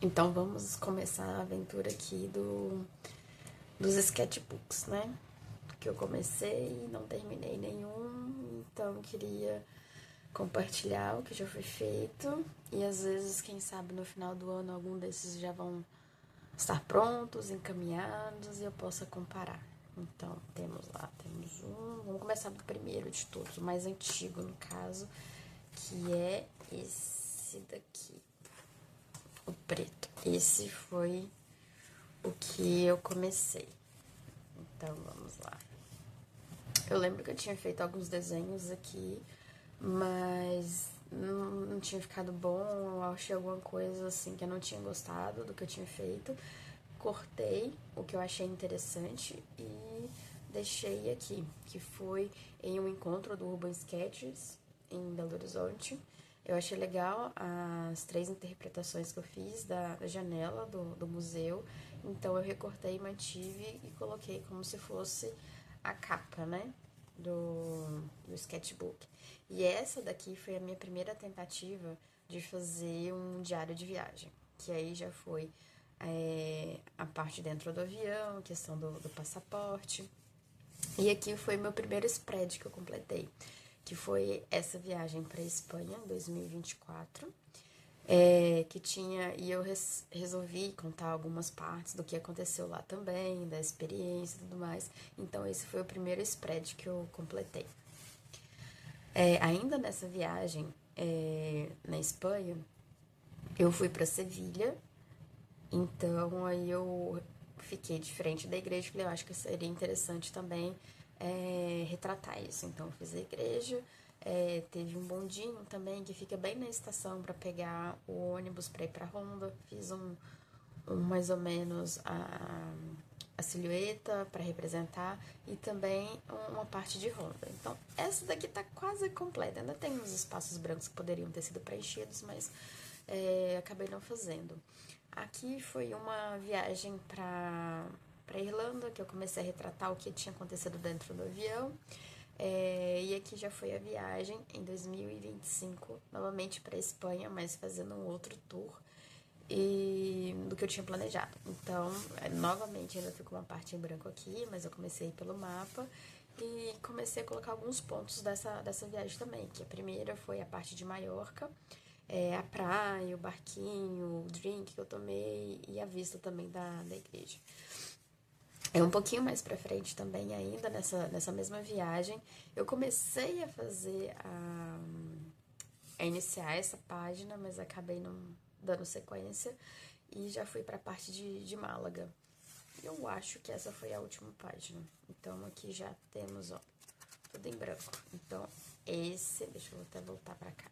Então vamos começar a aventura aqui dos sketchbooks, né? Que eu comecei e não terminei nenhum, então queria compartilhar o que já foi feito e às vezes, quem sabe, no final do ano algum desses já vão estar prontos, encaminhados e eu possa comparar. Então, temos um. Vamos começar do primeiro de todos, o mais antigo no caso, que é esse daqui, o preto. Esse foi o que eu comecei. Então, vamos lá. Eu lembro que eu tinha feito alguns desenhos aqui, mas não tinha ficado bom. Eu achei alguma coisa assim que eu não tinha gostado do que eu tinha feito. Cortei o que eu achei interessante e deixei aqui, que foi em um encontro do Urban Sketches em Belo Horizonte. Eu achei legal as 3 interpretações que eu fiz da janela do museu, então eu recortei, mantive e coloquei como se fosse a capa, né, do sketchbook. E essa daqui foi a minha primeira tentativa de fazer um diário de viagem, que aí já foi a parte dentro do avião, questão do passaporte. E aqui foi meu primeiro spread que eu completei, que foi essa viagem para a Espanha em 2024. Que tinha, e eu resolvi contar algumas partes do que aconteceu lá também, da experiência e tudo mais. Então, esse foi o primeiro spread que eu completei. Ainda nessa viagem na Espanha, eu fui para Sevilha. Então, aí eu fiquei de frente da igreja e falei, eu acho que seria interessante também retratar isso. Então, eu fiz a igreja, teve um bondinho também que fica bem na estação para pegar o ônibus para ir para Ronda. Fiz um mais ou menos a silhueta para representar e também uma parte de Ronda. Então, essa daqui tá quase completa. Ainda tem uns espaços brancos que poderiam ter sido preenchidos, mas acabei não fazendo. Aqui foi uma viagem para Irlanda, que eu comecei a retratar o que tinha acontecido dentro do avião. E aqui já foi a viagem em 2025, novamente para Espanha, mas fazendo um outro tour do que eu tinha planejado. Então, novamente, ainda ficou uma parte em branco aqui, mas eu comecei pelo mapa e comecei a colocar alguns pontos dessa viagem também, que a primeira foi a parte de Maiorca, a praia, o barquinho, o drink que eu tomei e a vista também da igreja. Um pouquinho mais pra frente também, ainda nessa mesma viagem, eu comecei a fazer a iniciar essa página, mas acabei não dando sequência e já fui pra parte de Málaga. Eu acho que essa foi a última página. Então aqui já temos, ó, tudo em branco. Então deixa eu até voltar pra cá.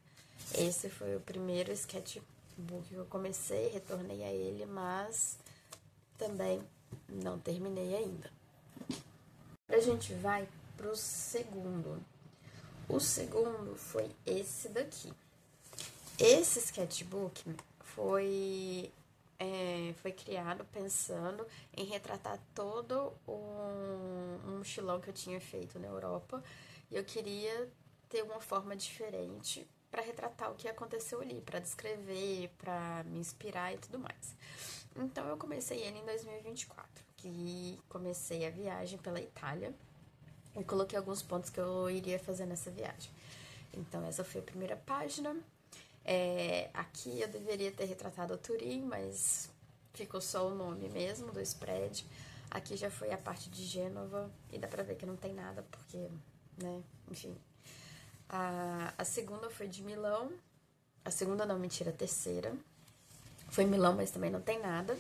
Esse foi o primeiro sketchbook que eu comecei, retornei a ele, mas também não terminei ainda. A gente vai pro segundo. O segundo foi esse daqui. Esse sketchbook foi criado pensando em retratar todo um mochilão que eu tinha feito na Europa. E eu queria ter uma forma diferente para retratar o que aconteceu ali, para descrever, para me inspirar e tudo mais. Então eu comecei ele em 2024, que comecei a viagem pela Itália e coloquei alguns pontos que eu iria fazer nessa viagem. Então essa foi a primeira página. Aqui eu deveria ter retratado o Turim, mas ficou só o nome mesmo do spread. Aqui já foi a parte de Gênova e dá pra ver que não tem nada, porque, né, enfim. A segunda foi de Milão. A segunda não, mentira, a terceira. Foi em Milão, mas também não tem nada.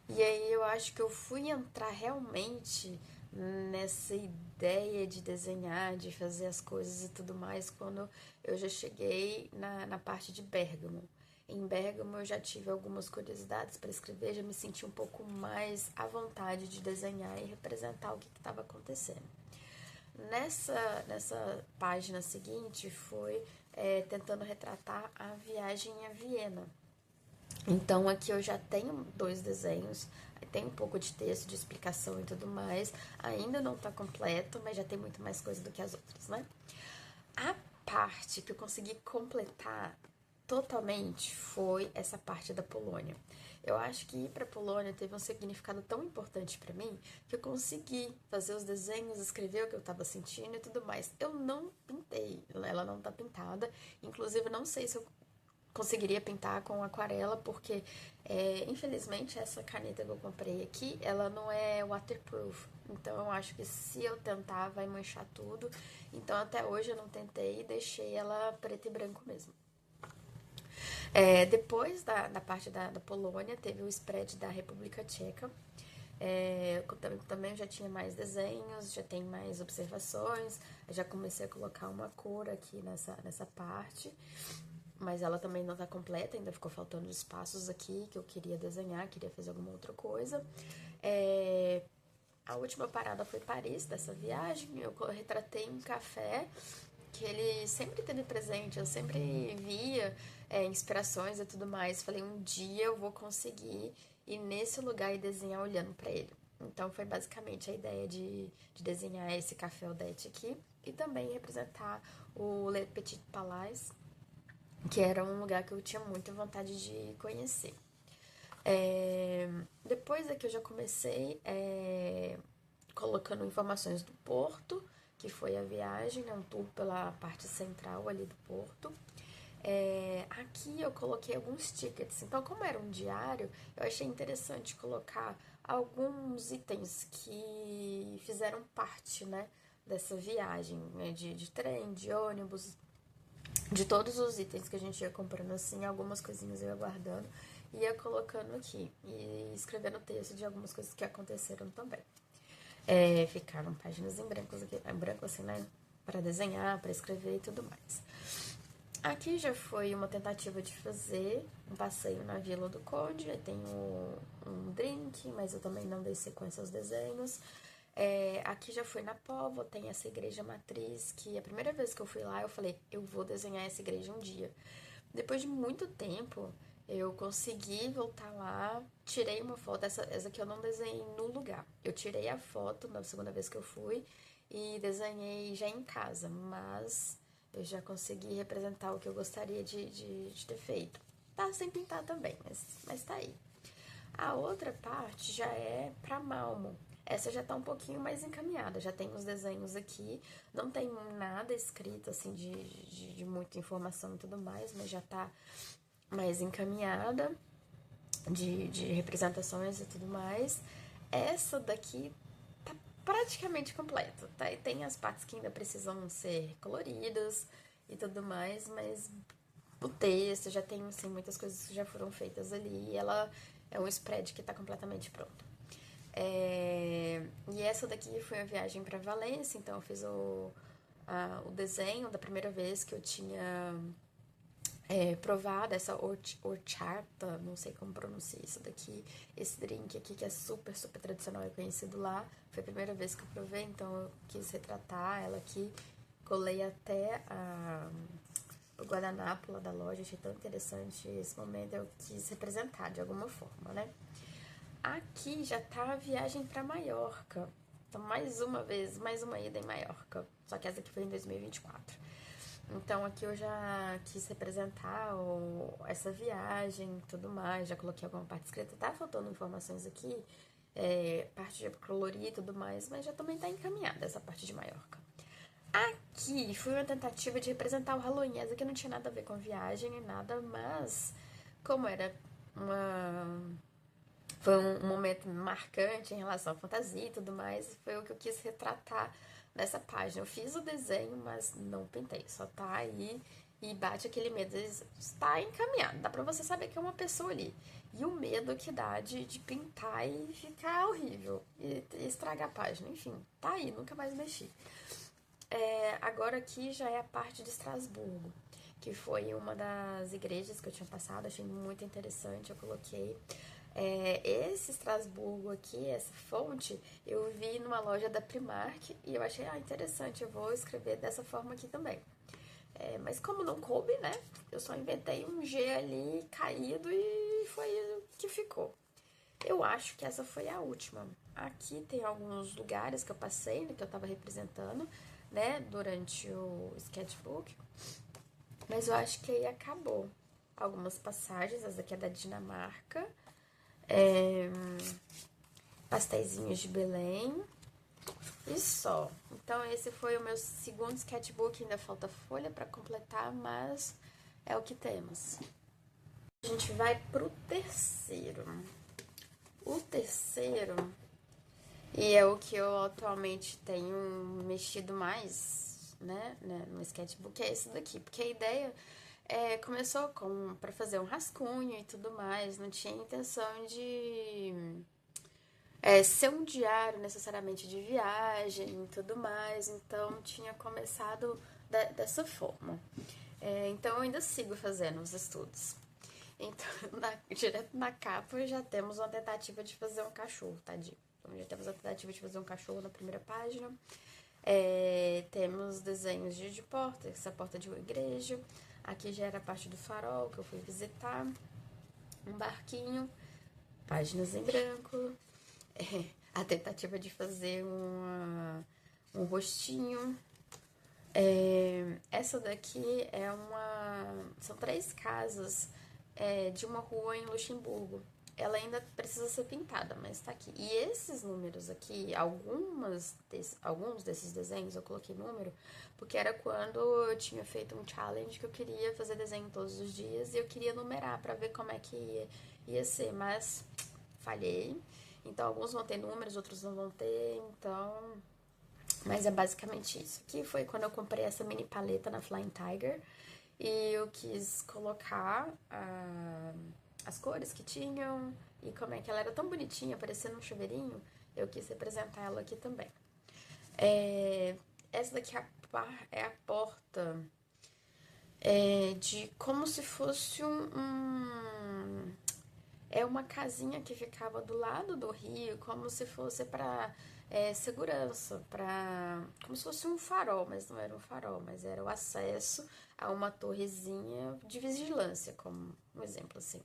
E aí eu acho que eu fui entrar realmente nessa ideia de desenhar, de fazer as coisas e tudo mais, quando eu já cheguei na parte de Bérgamo. Em Bérgamo eu já tive algumas curiosidades para escrever, já me senti um pouco mais à vontade de desenhar e representar o que estava acontecendo. Nessa página seguinte foi tentando retratar a viagem a Viena. Então aqui eu já tenho 2 desenhos, tem um pouco de texto, de explicação e tudo mais. Ainda não tá completo, mas já tem muito mais coisa do que as outras, né? A parte que eu consegui completar totalmente foi essa parte da Polônia. Eu acho que ir para Polônia teve um significado tão importante para mim que eu consegui fazer os desenhos, escrever o que eu estava sentindo e tudo mais. Eu não pintei, ela não tá pintada. Inclusive, não sei se eu conseguiria pintar com aquarela, porque infelizmente essa caneta que eu comprei aqui, ela não é waterproof. Então eu acho que se eu tentar vai manchar tudo. Então até hoje eu não tentei e deixei ela preto e branco mesmo. Depois da parte da Polônia, teve o spread da República Tcheca. Eu também já tinha mais desenhos, já tem mais observações. Eu já comecei a colocar uma cor aqui nessa parte. Mas ela também não tá completa, ainda ficou faltando espaços aqui que eu queria desenhar, queria fazer alguma outra coisa. A última parada foi Paris, dessa viagem. Eu retratei um café que ele sempre teve presente, eu sempre via inspirações e tudo mais. Falei, um dia eu vou conseguir ir nesse lugar e desenhar olhando para ele. Então foi basicamente a ideia de desenhar esse café Odete aqui e também representar o Le Petit Palais, que era um lugar que eu tinha muita vontade de conhecer. Depois aqui eu já comecei colocando informações do Porto, que foi a viagem, né, um tour pela parte central ali do Porto. Aqui eu coloquei alguns tickets, então como era um diário, eu achei interessante colocar alguns itens que fizeram parte, né, dessa viagem, né, de trem, de ônibus, de todos os itens que a gente ia comprando assim, algumas coisinhas eu ia guardando e ia colocando aqui e escrevendo texto de algumas coisas que aconteceram também. Ficaram páginas em branco aqui, em branco assim, né, para desenhar, para escrever e tudo mais. Aqui já foi uma tentativa de fazer um passeio na Vila do Conde, tem um drink, mas eu também não dei sequência aos desenhos. Aqui já foi na Póvoa, tem essa igreja matriz, que a primeira vez que eu fui lá, eu falei, eu vou desenhar essa igreja um dia. Depois de muito tempo, eu consegui voltar lá, tirei uma foto, essa aqui eu não desenhei no lugar. Eu tirei a foto na segunda vez que eu fui e desenhei já em casa, mas eu já consegui representar o que eu gostaria de ter feito. Tá sem pintar também, mas tá aí. A outra parte já é para Malmo. Essa já tá um pouquinho mais encaminhada, já tem os desenhos aqui, não tem nada escrito assim de muita informação e tudo mais, mas já tá mais encaminhada de representações e tudo mais. Essa daqui tá praticamente completa, tá? E tem as partes que ainda precisam ser coloridas e tudo mais, mas o texto já tem assim, muitas coisas que já foram feitas ali e ela é um spread que tá completamente pronto. E essa daqui foi a viagem para Valência, então eu fiz o desenho da primeira vez que eu tinha provado essa horchata, não sei como pronunciar isso daqui, esse drink aqui que é super, super tradicional e conhecido lá. Foi a primeira vez que eu provei, então eu quis retratar ela aqui, colei até o guardanapo lá da loja, achei tão interessante esse momento, eu quis representar de alguma forma, né? Aqui já tá a viagem para Maiorca. Então, mais uma vez, mais uma ida em Maiorca. Só que essa aqui foi em 2024. Então, aqui eu já quis representar essa viagem e tudo mais. Já coloquei alguma parte escrita. Tá faltando informações aqui, parte de colorir e tudo mais, mas já também tá encaminhada essa parte de Maiorca. Aqui foi uma tentativa de representar o Halloween. Essa aqui não tinha nada a ver com viagem nem nada, mas como era foi um momento marcante em relação à fantasia e tudo mais. Foi o que eu quis retratar nessa página. Eu fiz o desenho, mas não pintei. Só tá aí e bate aquele medo. Está encaminhado. Dá pra você saber que é uma pessoa ali. E o medo que dá de pintar e ficar horrível. E estragar a página. Enfim, tá aí. Nunca mais mexi. Agora aqui já é a parte de Estrasburgo, que foi uma das igrejas que eu tinha passado, achei muito interessante, eu coloquei. Esse Estrasburgo aqui, essa fonte, eu vi numa loja da Primark e eu achei interessante, eu vou escrever dessa forma aqui também. Mas como não coube, né, eu só inventei um G ali caído e foi o que ficou. Eu acho que essa foi a última. Aqui tem alguns lugares que eu passei, né, que eu tava representando, né, durante o sketchbook. Mas eu acho que aí acabou. algumas passagens. Essa daqui é da Dinamarca. Pasteizinhos de Belém. E só. Então, esse foi o meu segundo sketchbook. Ainda falta folha para completar, mas é o que temos. A gente vai pro terceiro. O terceiro, e é o que eu atualmente tenho mexido mais, né, no sketchbook, é esse daqui. Porque a ideia começou para fazer um rascunho e tudo mais. Não tinha intenção de ser um diário necessariamente de viagem e tudo mais, então tinha começado dessa forma. Então eu ainda sigo fazendo os estudos. Então, direto na capa já temos uma tentativa de fazer um cachorro, tadinho. Então já temos a tentativa de fazer um cachorro na primeira página. Temos desenhos de porta, essa porta de uma igreja. Aqui já era a parte do farol que eu fui visitar. Um barquinho, páginas em branco. A tentativa de fazer um rostinho. Essa daqui são 3 casas de uma rua em Luxemburgo. Ela ainda precisa ser pintada, mas tá aqui. E esses números aqui, alguns desses desenhos eu coloquei número, porque era quando eu tinha feito um challenge que eu queria fazer desenho todos os dias e eu queria numerar pra ver como é que ia ser, mas falhei. Então, alguns vão ter números, outros não vão ter, então... Mas é basicamente isso. Aqui foi quando eu comprei essa mini paleta na Flying Tiger e eu quis colocar as cores que tinham e como é que ela era tão bonitinha, parecendo um chuveirinho, eu quis representar ela aqui também. Essa daqui é a porta de como se fosse uma casinha que ficava do lado do rio, como se fosse para segurança, como se fosse um farol, mas não era um farol, mas era o acesso a uma torrezinha de vigilância, como um exemplo assim.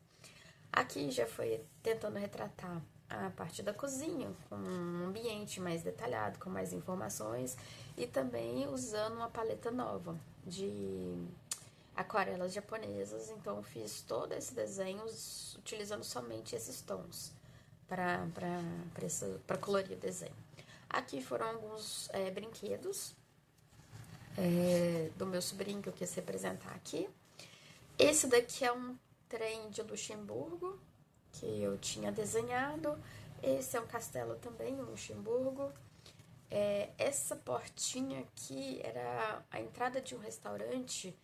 Aqui já foi tentando retratar a parte da cozinha, com um ambiente mais detalhado, com mais informações, e também usando uma paleta nova de aquarelas japonesas, então fiz todo esse desenho utilizando somente esses tons para colorir o desenho. Aqui foram alguns brinquedos do meu sobrinho que eu quis representar aqui. Esse daqui é um trem de Luxemburgo que eu tinha desenhado. Esse é um castelo também em Luxemburgo. Essa portinha aqui era a entrada de um restaurante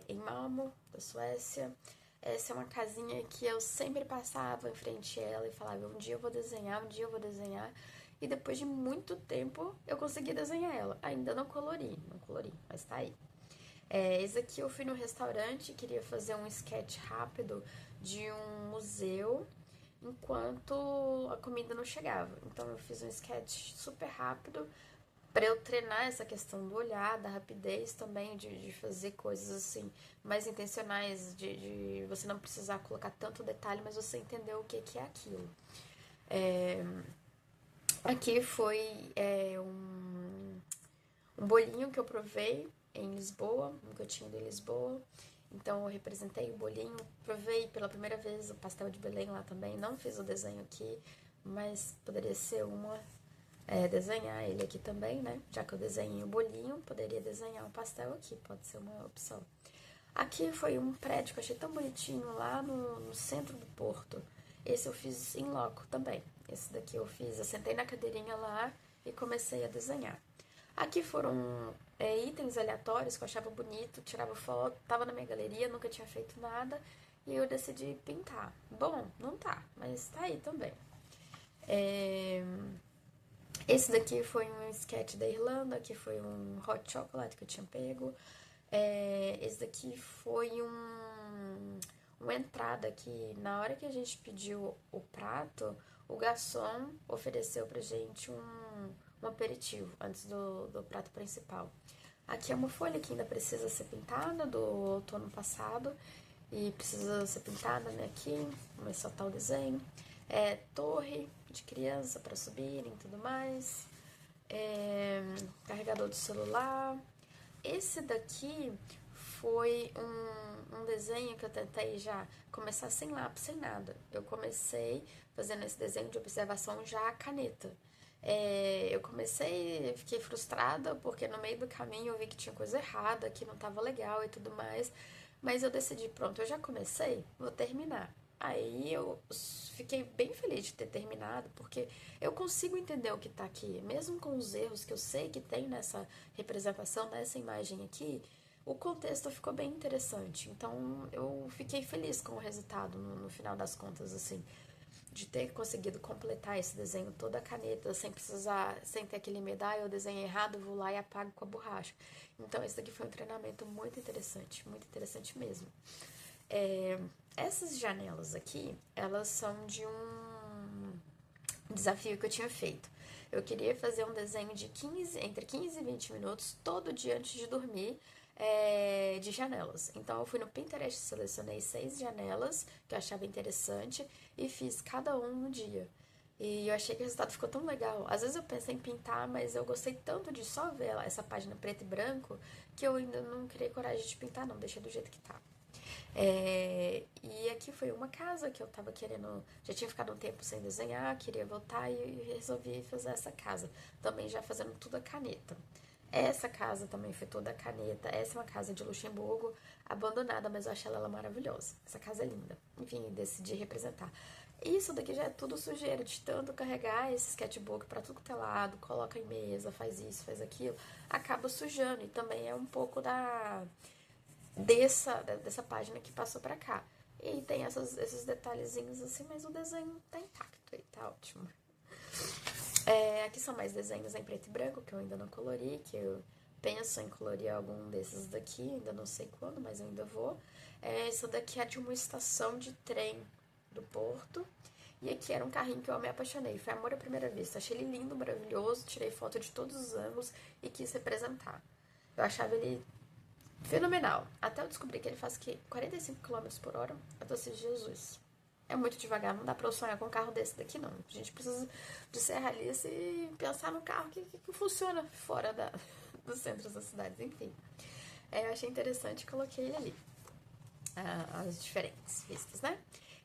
em Malmo, da Suécia. Essa é uma casinha que eu sempre passava em frente a ela e falava, um dia eu vou desenhar, um dia eu vou desenhar. E depois de muito tempo eu consegui desenhar ela. Ainda não colori, mas tá aí. Esse aqui eu fui no restaurante, queria fazer um sketch rápido de um museu enquanto a comida não chegava. Então eu fiz um sketch super rápido para eu treinar essa questão do olhar, da rapidez também, de fazer coisas assim mais intencionais, de você não precisar colocar tanto detalhe, mas você entender o que é aquilo. Aqui foi um bolinho que eu provei em Lisboa, um cantinho de Lisboa. Então eu representei o bolinho, provei pela primeira vez o pastel de Belém lá também. Não fiz o desenho aqui, mas poderia ser desenhar ele aqui também, né? Já que eu desenhei o bolinho, poderia desenhar um pastel aqui, pode ser uma opção. Aqui foi um prédio que eu achei tão bonitinho lá no centro do Porto. Esse eu fiz em loco também. Esse daqui eu sentei na cadeirinha lá e comecei a desenhar. Aqui foram itens aleatórios que eu achava bonito, tirava foto, tava na minha galeria, nunca tinha feito nada e eu decidi pintar. Bom, não tá, mas tá aí também. Esse daqui foi um sketch da Irlanda, que foi um hot chocolate que eu tinha pego. Esse daqui foi uma entrada que na hora que a gente pediu o prato, o garçom ofereceu pra gente um aperitivo antes do prato principal. Aqui é uma folha que ainda precisa ser pintada do outono passado e precisa ser pintada, né, aqui, mas só tá o desenho. Torre de criança para subirem e tudo mais. Carregador de celular. Esse daqui foi um desenho que eu tentei já começar sem lápis, sem nada. Eu comecei fazendo esse desenho de observação já a caneta. Eu comecei, fiquei frustrada porque no meio do caminho eu vi que tinha coisa errada, que não tava legal e tudo mais. Mas eu decidi, pronto, eu já comecei, vou terminar. Aí eu fiquei bem feliz de ter terminado, porque eu consigo entender o que tá aqui, mesmo com os erros que eu sei que tem nessa representação, nessa imagem aqui, o contexto ficou bem interessante. Então eu fiquei feliz com o resultado no final das contas, assim, de ter conseguido completar esse desenho toda a caneta, sem precisar, sem ter aquele medo, eu desenhei errado, vou lá e apago com a borracha. Então esse daqui foi um treinamento muito interessante mesmo. Essas janelas aqui, elas são de um desafio que eu tinha feito. Eu queria fazer um desenho de entre 15 e 20 minutos, todo dia antes de dormir, de janelas. Então eu fui no Pinterest, selecionei 6 janelas que eu achava interessante e fiz cada um no dia. E eu achei que o resultado ficou tão legal. Às vezes eu pensei em pintar, mas eu gostei tanto de só ver essa página preto e branco que eu ainda não criei coragem de pintar, não, deixei do jeito que tá. E aqui foi uma casa que eu tava querendo. Já tinha ficado um tempo sem desenhar, queria voltar e resolvi fazer essa casa. Também já fazendo tudo a caneta. Essa casa também foi toda a caneta. Essa é uma casa de Luxemburgo, abandonada, mas eu achei ela maravilhosa. Essa casa é linda. Enfim, decidi representar. Isso daqui já é tudo sujeira, de tanto carregar esse sketchbook pra tudo que é lado, coloca em mesa, faz isso, faz aquilo, acaba sujando. E também é um pouco dessa página que passou pra cá. E tem esses detalhezinhos assim, mas o desenho tá intacto e tá ótimo. Aqui são mais desenhos em preto e branco, que eu ainda não colori, que eu penso em colorir algum desses daqui, ainda não sei quando, mas eu ainda vou. Essa daqui é de uma estação de trem do Porto. E aqui era um carrinho que eu me apaixonei. Foi amor à primeira vista. Achei ele lindo, maravilhoso, tirei foto de todos os ângulos e quis representar. Eu achava ele fenomenal. Até eu descobri que ele faz 45 km por hora. Eu tô assim, Jesus. É muito devagar, não dá pra eu sonhar com um carro desse daqui, não. A gente precisa de ser realista e pensar no carro que funciona fora dos centros das cidades, enfim. Eu achei interessante e coloquei ele ali. As diferentes vistas, né?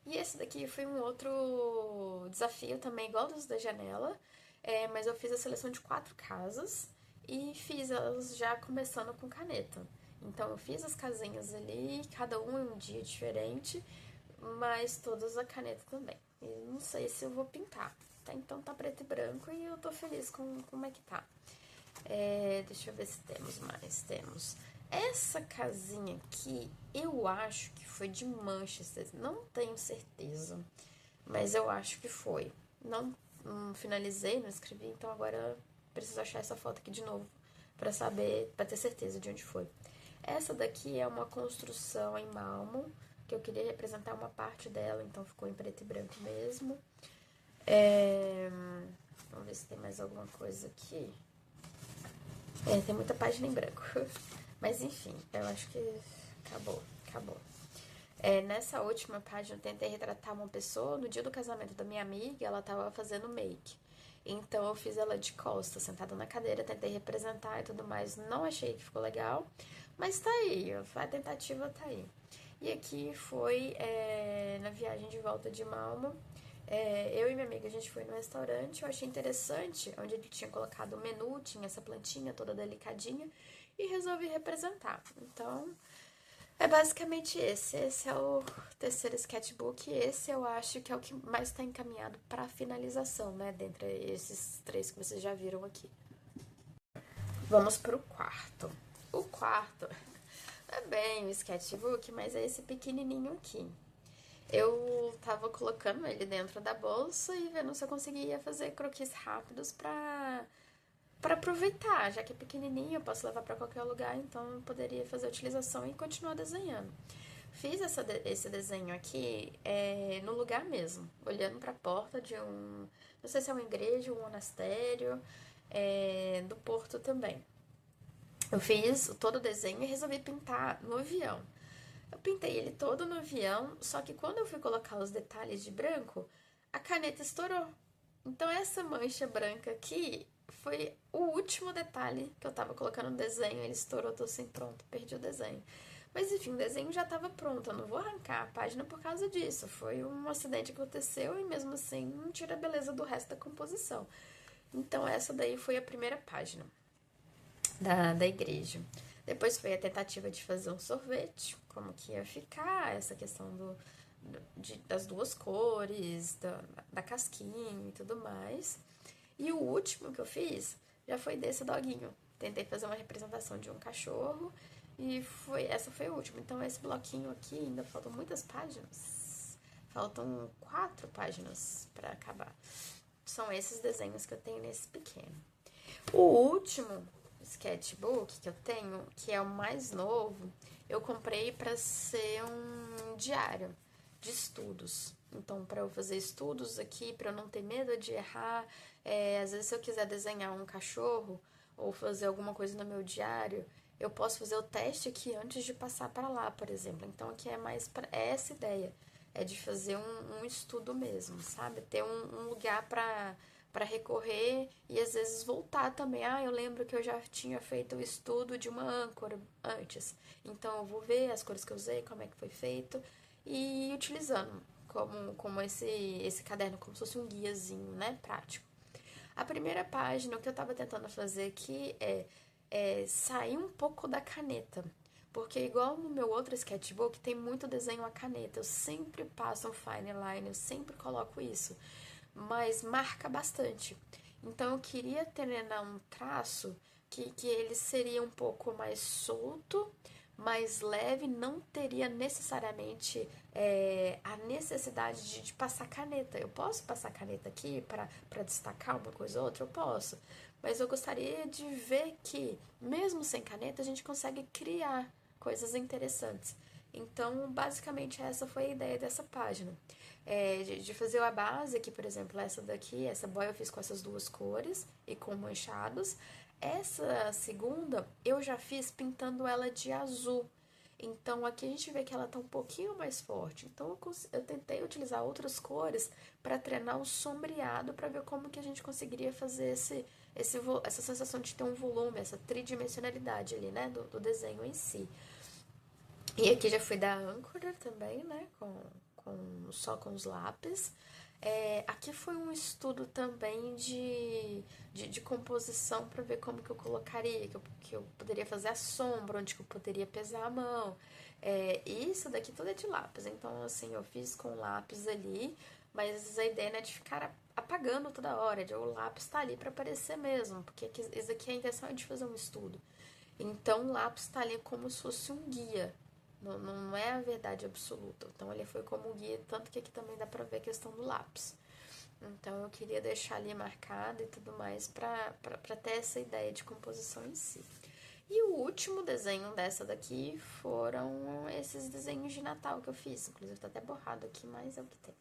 E esse daqui foi um outro desafio também, igual dos da janela, mas eu fiz a seleção de 4 casas e fiz elas já começando com caneta. Então eu fiz as casinhas ali, cada um em um dia diferente, mas todas a caneta também. E não sei se eu vou pintar, tá? Então tá preto e branco e eu tô feliz com como é que tá. Deixa eu ver se temos mais. Temos essa casinha aqui, eu acho que foi de Manchester, não tenho certeza, mas eu acho que foi. Não finalizei, não escrevi, então agora preciso achar essa foto aqui de novo pra saber, pra ter certeza de onde foi. Essa daqui é uma construção em mármore, que eu queria representar uma parte dela, então ficou em preto e branco mesmo. Vamos ver se tem mais alguma coisa aqui. Tem muita página em branco. Mas enfim, eu acho que acabou. Nessa última página eu tentei retratar uma pessoa. No dia do casamento da minha amiga, ela tava fazendo make. Então eu fiz ela de costas, sentada na cadeira, tentei representar e tudo mais. Não achei que ficou legal, mas tá aí, a tentativa tá aí. E aqui foi na viagem de volta de Malmo. Eu e minha amiga, a gente foi no restaurante, eu achei interessante, onde ele tinha colocado o menu, tinha essa plantinha toda delicadinha, e resolvi representar. Então, é basicamente esse. Esse é o terceiro sketchbook, e esse eu acho que é o que mais está encaminhado para finalização, né, dentre esses 3 que vocês já viram aqui. Vamos pro quarto. O quarto é bem o sketchbook, mas é esse pequenininho aqui. Eu tava colocando ele dentro da bolsa e vendo se eu conseguia fazer croquis rápidos pra aproveitar, já que é pequenininho, eu posso levar pra qualquer lugar, então eu poderia fazer a utilização e continuar desenhando. Fiz esse desenho aqui no lugar mesmo, olhando pra porta de não sei se é uma igreja, um monastério, do Porto também. Eu fiz todo o desenho e resolvi pintar no avião. Eu pintei ele todo no avião, só que quando eu fui colocar os detalhes de branco, a caneta estourou. Então essa mancha branca aqui foi o último detalhe que eu tava colocando no desenho, ele estourou, tô assim, pronto, perdi o desenho. Mas enfim, o desenho já estava pronto, eu não vou arrancar a página por causa disso. Foi um acidente que aconteceu e mesmo assim não tira a beleza do resto da composição. Então essa daí foi a primeira página da igreja. Depois foi a tentativa de fazer um sorvete, como que ia ficar, essa questão das duas cores, da casquinha e tudo mais. E o último que eu fiz já foi desse doguinho. Tentei fazer uma representação de um cachorro e essa foi a última. Então esse bloquinho aqui ainda faltam muitas páginas. Faltam 4 páginas para acabar. São esses desenhos que eu tenho nesse pequeno. O último sketchbook que eu tenho, que é o mais novo, eu comprei para ser um diário de estudos. Então, para eu fazer estudos aqui, para eu não ter medo de errar, às vezes se eu quiser desenhar um cachorro ou fazer alguma coisa no meu diário, eu posso fazer o teste aqui antes de passar para lá, por exemplo. Então, aqui é mais para essa ideia, é de fazer um estudo mesmo, sabe? Ter um lugar para recorrer e às vezes voltar também. Ah, eu lembro que eu já tinha feito o estudo de uma âncora antes. Então eu vou ver as cores que eu usei, como é que foi feito e utilizando como esse caderno, como se fosse um guiazinho, né, prático. A primeira página, o que eu estava tentando fazer aqui é sair um pouco da caneta. Porque igual no meu outro sketchbook, tem muito desenho à caneta. Eu sempre passo um fine line, eu sempre coloco isso. Mas marca bastante. Então eu queria treinar um traço que ele seria um pouco mais solto, mais leve, não teria necessariamente a necessidade de passar caneta. Eu posso passar caneta aqui para destacar uma coisa ou outra? Eu posso. Mas eu gostaria de ver que, mesmo sem caneta, a gente consegue criar coisas interessantes. Então, basicamente, essa foi a ideia dessa página. De fazer a base aqui, por exemplo, essa daqui, essa boia eu fiz com essas duas cores e com manchados. Essa segunda eu já fiz pintando ela de azul. Então aqui a gente vê que ela tá um pouquinho mais forte. Então eu tentei utilizar outras cores para treinar o sombreado para ver como que a gente conseguiria fazer essa sensação de ter um volume, essa tridimensionalidade ali, né, do desenho em si. E aqui já fui da âncora também, né, só com os lápis. Aqui foi um estudo também de composição para ver como que eu colocaria, que eu poderia fazer a sombra, onde que eu poderia pesar a mão. Isso daqui tudo é de lápis, então assim, eu fiz com lápis ali, mas a ideia não é de ficar apagando toda hora, o lápis tá ali para aparecer mesmo, porque isso aqui a intenção é de fazer um estudo. Então o lápis tá ali como se fosse um guia. Não é a verdade absoluta. Então ele foi como guia, tanto que aqui também dá pra ver a questão do lápis. Então eu queria deixar ali marcado e tudo mais pra ter essa ideia de composição em si. E o último desenho dessa daqui foram esses desenhos de Natal que eu fiz. Inclusive tá até borrado aqui, mas é o que tem.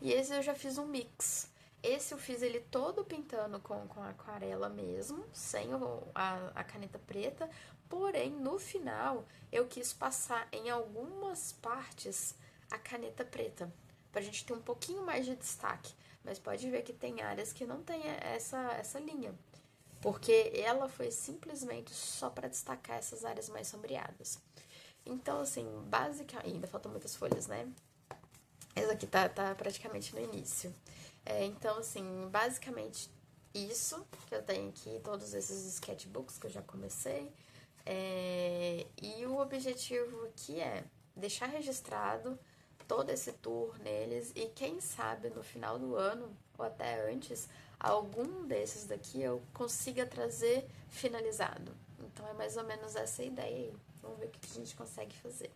E esse eu já fiz um mix. Esse eu fiz ele todo pintando com aquarela mesmo, sem a caneta preta. Porém, no final, eu quis passar em algumas partes a caneta preta, pra gente ter um pouquinho mais de destaque. Mas pode ver que tem áreas que não tem essa linha, porque ela foi simplesmente só para destacar essas áreas mais sombreadas. Então, assim, basicamente, ainda faltam muitas folhas, né? Essa aqui tá praticamente no início. Então, assim, basicamente isso que eu tenho aqui, todos esses sketchbooks que eu já comecei. E o objetivo aqui é deixar registrado todo esse tour neles e quem sabe no final do ano ou até antes, algum desses daqui eu consiga trazer finalizado. Então é mais ou menos essa ideia aí. Vamos ver o que a gente consegue fazer.